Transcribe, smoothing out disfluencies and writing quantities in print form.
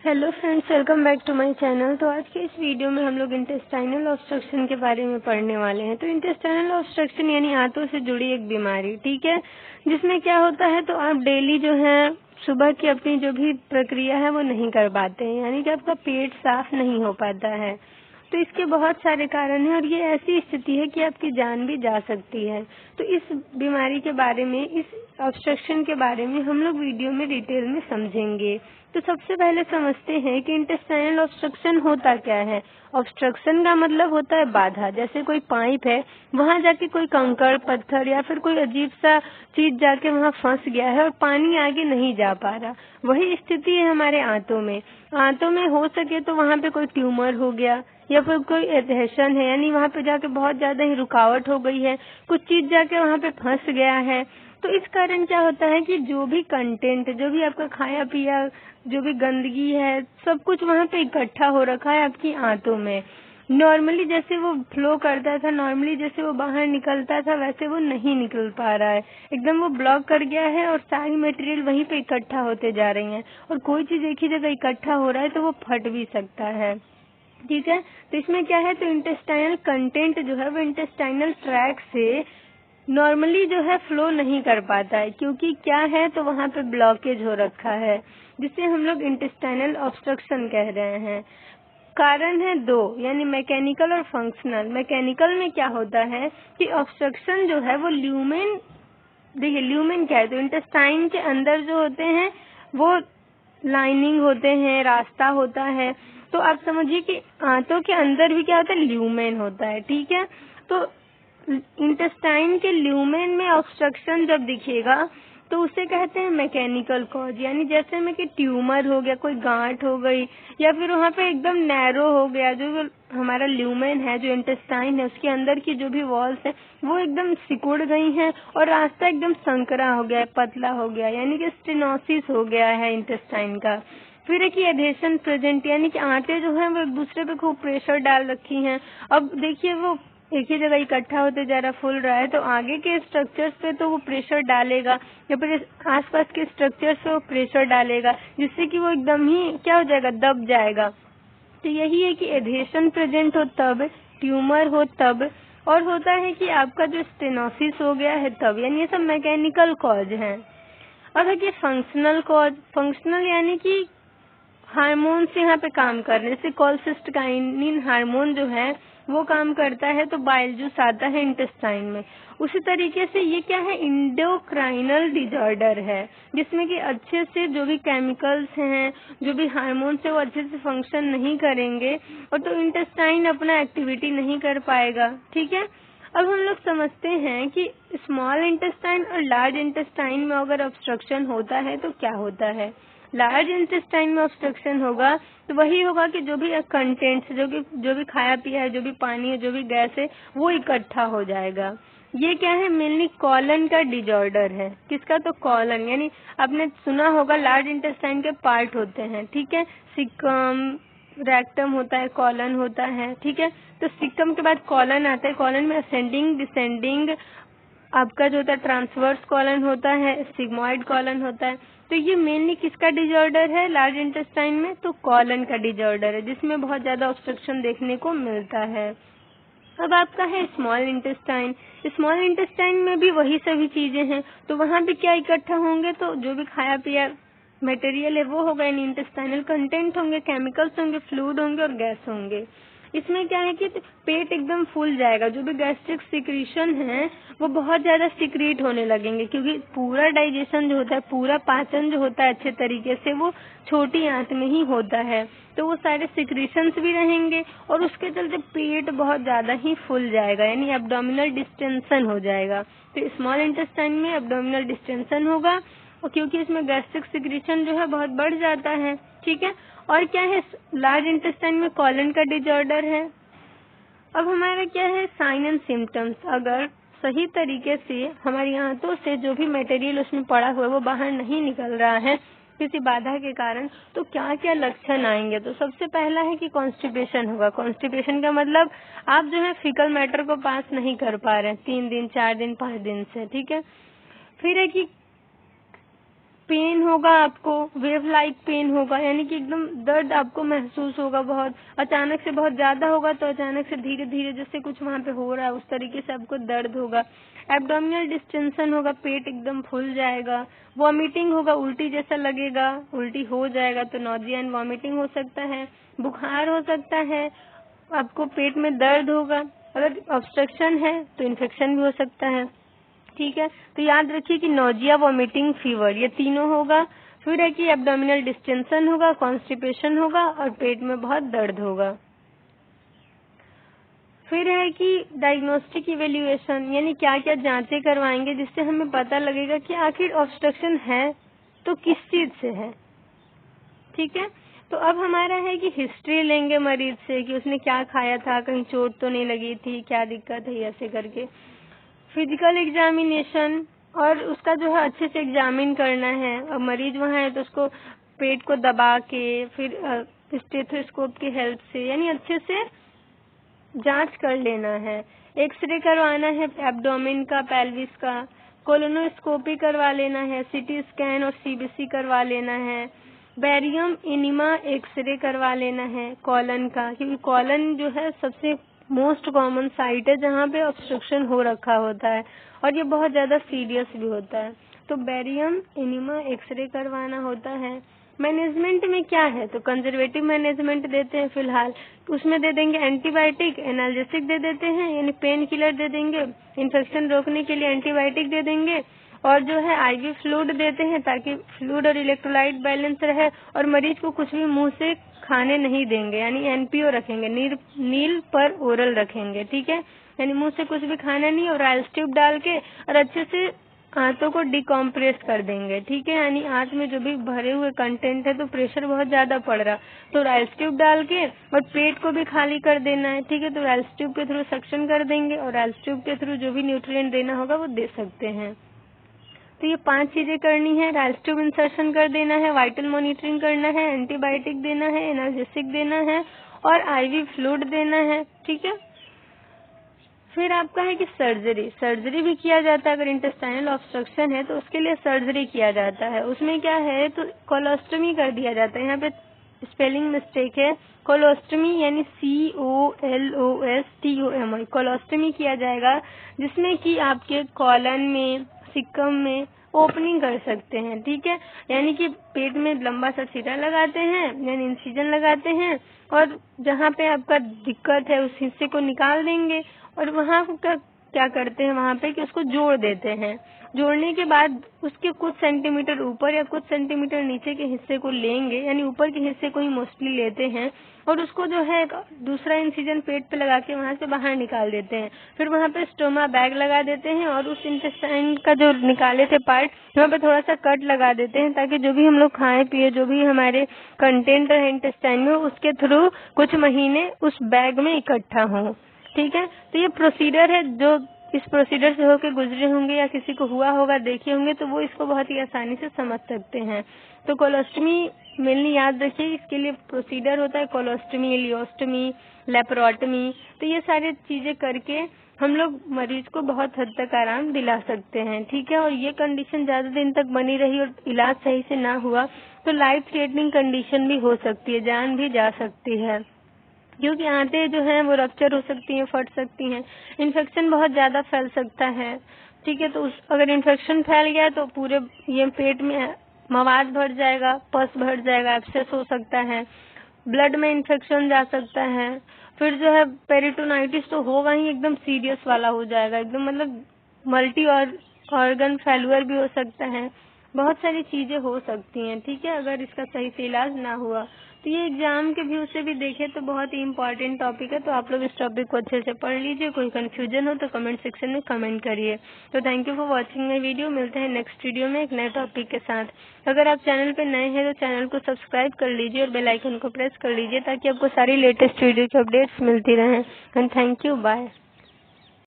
Hello friends, welcome back to my channel. तो आज के इस वीडियो में हम लोग इंटेस्टाइनल ऑब्स्ट्रक्शन के बारे में पढ़ने वाले हैं। तो इंटेस्टाइनल ऑब्स्ट्रक्शन यानी आंतों से जुड़ी एक बीमारी, ठीक है, जिसमें क्या होता है, तो आप डेली जो है सुबह की अपनी जो भी प्रक्रिया है वो नहीं कर पाते हैं, यानी कि आपका पेट साफ नहीं हो पाता है। तो इसके बहुत सारे कारण हैं और ये ऐसी स्थिति है कि आपकी जान भी जा सकती है। तो इस बीमारी के बारे में, इस ऑब्स्ट्रक्शन के बारे में हम लोग वीडियो में डिटेल में समझेंगे। तो सबसे पहले समझते हैं कि इंटेस्टाइनल ऑब्स्ट्रक्शन होता क्या है। ऑब्स्ट्रक्शन का मतलब होता है बाधा। जैसे कोई पाइप है, वहां जाके कोई कंकड़ पत्थर या फिर कोई अजीब सा चीज जाके वहां फंस गया है और पानी आगे नहीं जा पा रहा। वही स्थिति है हमारे आंतों में। आंतों में हो सके तो वहां पे कोई ट्यूमर हो गया या फिर कोई एडहेशन है, यानी वहां पे जाके बहुत ज्यादा ही रुकावट हो गई है, कुछ चीज जाके वहां पे फंस गया है। तो इस कारण क्या होता है कि जो भी कंटेंट, जो भी आपका खाया पिया, जो भी गंदगी है, सब कुछ वहां पे इकट्ठा हो रखा है आपकी आंतों में। नॉर्मली जैसे वो फ्लो करता था, नॉर्मली जैसे वो बाहर निकलता था, वैसे वो नहीं निकल पा रहा है। एकदम वो ब्लॉक कर गया है और सारी मटेरियल वहीं पे इकट्ठा होते जा रही हैं। और कोई चीज एक ही जगह इकट्ठा हो रहा है तो वो फट भी सकता है, ठीक है। तो इसमें क्या है, तो इंटेस्टाइनल कंटेंट जो है वो इंटेस्टाइनल ट्रैक से नॉर्मली जो है फ्लो नहीं कर पाता है, क्योंकि क्या है, तो वहां पे ब्लॉकेज हो रखा है, जिसे हम लोग इंटेस्टाइनल ऑब्स्ट्रक्शन कह रहे हैं। कारण है दो, यानी मैकेनिकल और फंक्शनल। मैकेनिकल में क्या होता है कि ऑब्स्ट्रक्शन जो है वो ल्यूमेन, देखिए ल्यूमेन क्या है, तो इंटेस्टाइन के अंदर जो होते हैं वो लाइनिंग होते हैं, रास्ता होता है। तो आप समझिए कि आंतों के अंदर भी क्या होता है, ल्यूमेन होता है, ठीक है। तो इंटेस्टाइन के ल्यूमेन में ऑब्स्ट्रक्शन जब दिखेगा तो उसे कहते हैं मैकेनिकल कॉज, यानी जैसे में कि ट्यूमर हो गया, कोई गांठ हो गई, या फिर वहाँ पे एकदम नैरो हो गया, जो हमारा ल्यूमेन है, जो इंटेस्टाइन है, उसके अंदर की जो भी वॉल्स है वो एकदम सिकुड़ गई हैं और रास्ता एकदम संकरा हो गया है, पतला हो गया, यानी कि स्टेनोसिस हो गया है इंटेस्टाइन का। फिर एक एडहेशन प्रेजेंट, यानी कि आंतें जो हैं वो एक दूसरे पे खूब प्रेशर डाल रखी हैं। अब देखिए वो एक ही जगह इकट्ठा होते जा रहा, फूल रहा है, तो आगे के स्ट्रक्चर्स पे तो वो प्रेशर डालेगा या फिर आसपास के स्ट्रक्चर्स पे वो प्रेशर डालेगा, जिससे कि वो एकदम ही क्या हो जाएगा, दब जाएगा। तो यही है कि एडहेशन प्रेजेंट हो तब, ट्यूमर हो तब, और होता है कि आपका जो स्टेनोसिस हो गया है तब, यानी ये सब मैकेनिकल कॉज है। अब है कि फंक्शनल कॉज। फंक्शनल यानी कि हार्मोन्स यहाँ पे काम कर रहे हैं, जैसे कोलसिस्टकाइनिन हार्मोन जो है वो काम करता है, तो बाइल जूस आता है इंटेस्टाइन में। उसी तरीके से ये क्या है, इंडोक्राइनल डिजॉर्डर है, जिसमें कि अच्छे से जो भी केमिकल्स हैं, जो भी हार्मोन्स है, वो अच्छे से फंक्शन नहीं करेंगे और तो इंटेस्टाइन अपना एक्टिविटी नहीं कर पाएगा, ठीक है। अब हम लोग समझते हैं कि स्मॉल इंटेस्टाइन और लार्ज इंटेस्टाइन में अगर ऑब्स्ट्रक्शन होता है तो क्या होता है। लार्ज इंटेस्टाइन में ऑब्स्ट्रक्शन होगा तो वही होगा कि जो भी कंटेंट्स, जो भी खाया पिया है, जो भी पानी है, जो भी गैस है, वो इकट्ठा हो जाएगा। ये क्या है, मेनली कॉलन का डिजॉर्डर है। किसका, तो कॉलन, यानी आपने सुना होगा लार्ज इंटेस्टाइन के पार्ट होते हैं, ठीक है, सिकम, रेक्टम होता है, कॉलन होता है, ठीक है। तो सिकम के बाद कॉलन आता है, कॉलन में असेंडिंग डिसेंडिंग आपका जो होता है ट्रांसवर्स कॉलन होता है, सिग्मॉइड कॉलन होता है। तो ये मेनली किसका डिजॉर्डर है लार्ज इंटेस्टाइन में, तो कॉलन का डिजॉर्डर है, जिसमें बहुत ज्यादा ऑब्स्ट्रक्शन देखने को मिलता है। अब आपका है स्मॉल इंटेस्टाइन। स्मॉल इंटेस्टाइन में भी वही सभी चीजें हैं, तो वहां भी क्या इकट्ठा होंगे, तो जो भी खाया पिया मटेरियल है वो होगा, यानी इंटेस्टाइनल कंटेंट होंगे, केमिकल्स होंगे, फ्लूइड होंगे और गैस होंगे। इसमें क्या है कि पेट एकदम फूल जाएगा, जो भी गैस्ट्रिक सिक्रीशन है वो बहुत ज्यादा सिक्रीट होने लगेंगे, क्योंकि पूरा डाइजेशन जो होता है, पूरा पाचन जो होता है अच्छे तरीके से वो छोटी आंत में ही होता है, तो वो सारे सिक्रीशंस भी रहेंगे और उसके चलते पेट बहुत ज्यादा ही फूल जाएगा, यानी एब्डोमिनल डिस्टेंशन हो जाएगा। तो स्मॉल इंटेस्टाइन में एब्डोमिनल डिस्टेंशन होगा और क्योंकि इसमें गैस्ट्रिक सिक्रीशन जो है बहुत बढ़ जाता है, ठीक है। और क्या है, लार्ज इंटेस्टाइन में कॉलन का डिजॉर्डर है। अब हमारा क्या है, साइन एंड सिम्टम्स। अगर सही तरीके से हमारी आंतों से जो भी मटेरियल उसमें पड़ा हुआ है वो बाहर नहीं निकल रहा है किसी बाधा के कारण, तो क्या क्या लक्षण आएंगे। तो सबसे पहला है कि कॉन्स्टिपेशन होगा। कॉन्स्टिपेशन का मतलब आप जो है फीकल मैटर को पास नहीं कर पा रहे हैं 3 दिन 4 दिन 5 दिन से, ठीक है। फिर है कि पेन होगा, आपको वेव लाइक पेन होगा, यानी कि एकदम दर्द आपको महसूस होगा। बहुत अचानक से बहुत ज्यादा होगा तो अचानक से धीरे धीरे जैसे कुछ वहाँ पे हो रहा है उस तरीके से आपको दर्द होगा। एब्डोमिनल डिस्टेंशन होगा, पेट एकदम फूल जाएगा। वॉमिटिंग होगा, उल्टी जैसा लगेगा, उल्टी हो जाएगा तो नॉजिया एंड वॉमिटिंग हो सकता है। बुखार हो सकता है, आपको पेट में दर्द होगा। अगर ऑब्स्ट्रक्शन है तो इन्फेक्शन भी हो सकता है। ठीक है, तो याद रखिए कि नोजिया, वॉमिटिंग, फीवर ये तीनों होगा। फिर है कि एब्डोमिनल डिस्टेंशन होगा, कॉन्स्टिपेशन होगा और पेट में बहुत दर्द होगा। फिर है कि डायग्नोस्टिक इवेल्युएशन, यानी क्या क्या जांचें करवाएंगे जिससे हमें पता लगेगा कि आखिर ऑब्स्ट्रक्शन है तो किस चीज से है। ठीक है, तो अब हमारा है कि हिस्ट्री लेंगे मरीज से कि उसने क्या खाया था, कहीं चोट तो नहीं लगी थी, क्या दिक्कत है, ऐसे करके। फिजिकल एग्जामिनेशन, और उसका जो है अच्छे से एग्जामिन करना है। अब मरीज वहाँ है तो उसको पेट को दबा के फिर स्टेथोस्कोप की हेल्प से यानी अच्छे से जांच कर लेना है। एक्सरे करवाना है एब्डोमेन का, पेल्विस का, कोलोनोस्कोपी करवा लेना है, सीटी स्कैन और सीबीसी करवा लेना है, बैरियम इनिमा एक्सरे करवा लेना है कॉलन का, क्योंकि कॉलन जो है सबसे मोस्ट कॉमन साइट है जहाँ पे ऑब्स्ट्रक्शन हो रखा होता है और ये बहुत ज्यादा सीरियस भी होता है। तो बैरियम इनिमा एक्सरे करवाना होता है। मैनेजमेंट में क्या है, तो कंजर्वेटिव मैनेजमेंट देते हैं फिलहाल, उसमें दे देंगे एंटीबायोटिक, एनाल्जेसिक दे देते हैं यानी पेन किलर दे देंगे, इन्फेक्शन रोकने के लिए एंटीबायोटिक दे देंगे, और जो है आईवी फ्लूइड देते हैं ताकि फ्लूइड और इलेक्ट्रोलाइट बैलेंस रहे, और मरीज को कुछ भी मुंह से खाने नहीं देंगे यानी एनपीओ रखेंगे, नील पर ओरल रखेंगे। ठीक है, यानी मुंह से कुछ भी खाना नहीं और राइल्स ट्यूब डाल के और अच्छे से आंतों को डिकम्प्रेस कर देंगे। ठीक है, यानी आंत में जो भी भरे हुए कंटेंट है तो प्रेशर बहुत ज्यादा पड़ रहा तो राइल्स ट्यूब डाल के और पेट को भी खाली कर देना है। ठीक है, तो राइल्स ट्यूब के थ्रू सक्शन कर देंगे और राइल्स ट्यूब के थ्रू जो भी न्यूट्रिएंट देना होगा वो दे सकते हैं। तो ये 5 चीजें करनी है, राइल्स ट्यूब इंसर्शन कर देना है, वाइटल मॉनिटरिंग करना है, एंटीबायोटिक देना है, एनाल्जेसिक देना है और आईवी फ्लूइड देना है। ठीक है, फिर आपका है कि सर्जरी भी किया जाता है। अगर इंटेस्टाइनल ऑब्स्ट्रक्शन है तो उसके लिए सर्जरी किया जाता है। उसमें क्या है तो कोलोस्टमी कर दिया जाता है। यहाँ पे स्पेलिंग मिस्टेक है, कोलोस्टमी यानी COLOSTOMI, कोलोस्टमी किया जाएगा जिसमें कि आपके कॉलन में, सिक्कम में ओपनिंग कर सकते हैं। ठीक है, यानी कि पेट में लंबा सा सिरा लगाते हैं यानी इंसिजन लगाते हैं और जहाँ पे आपका दिक्कत है उस हिस्से को निकाल देंगे और वहाँ का क्या करते हैं वहाँ पे कि उसको जोड़ देते हैं। जोड़ने के बाद उसके कुछ सेंटीमीटर ऊपर या कुछ सेंटीमीटर नीचे के हिस्से को लेंगे यानी ऊपर के हिस्से को ही मोस्टली लेते हैं और उसको जो है दूसरा इंसिजन पेट पे लगा के वहाँ से बाहर निकाल देते हैं। फिर वहाँ पे स्टोमा बैग लगा देते हैं और उस इंटेस्टाइन का जो निकाले थे पार्ट वहाँ पे थोड़ा सा कट लगा देते हैं ताकि जो भी हम लोग खाए पिए, जो भी हमारे कंटेंट है इंटेस्टाइन में, उसके थ्रू कुछ महीने उस बैग में इकट्ठा हो। ठीक है, तो ये प्रोसीजर है, जो इस प्रोसीजर से होके गुजरे होंगे या किसी को हुआ होगा, देखे होंगे, तो वो इसको बहुत ही आसानी से समझ सकते हैं। तो कोलोस्टमी मेनली याद रखिए, इसके लिए प्रोसीजर होता है कोलोस्टमी, इलियोस्टमी, लेप्रोटमी। तो ये सारी चीजें करके हम लोग मरीज को बहुत हद तक आराम दिला सकते हैं। ठीक है, और ये कंडीशन ज्यादा दिन तक बनी रही और इलाज सही से ना हुआ तो लाइफ थ्रेटनिंग कंडीशन भी हो सकती है, जान भी जा सकती है, क्योंकि आंतें जो हैं वो रप्चर हो सकती हैं, फट सकती हैं, इन्फेक्शन बहुत ज्यादा फैल सकता है। ठीक है, तो अगर इन्फेक्शन फैल गया तो पूरे ये पेट में मवाद भर जाएगा, पस भर जाएगा, एब्सेस हो सकता है, ब्लड में इन्फेक्शन जा सकता है, फिर जो है पेरिटोनाइटिस तो होगा ही, एकदम सीरियस वाला हो जाएगा, एकदम मतलब मल्टी ऑर्गन फेल्यूर भी हो सकता है, बहुत सारी चीजें हो सकती हैं। ठीक है, अगर इसका सही से इलाज ना हुआ तो ये एग्जाम के व्यू से भी देखें तो बहुत ही इम्पोर्टेंट टॉपिक है। तो आप लोग इस टॉपिक को अच्छे से पढ़ लीजिए, कोई कंफ्यूजन हो तो कमेंट सेक्शन में कमेंट करिए। तो thank you for watching my video, मिलते हैं नेक्स्ट वीडियो में एक नए टॉपिक के साथ। अगर आप चैनल पे नए हैं तो चैनल को सब्सक्राइब कर लीजिए और बेल आइकन को प्रेस कर लीजिए ताकि आपको सारी लेटेस्ट वीडियो की अपडेट्स मिलती रहें। And thank you, bye.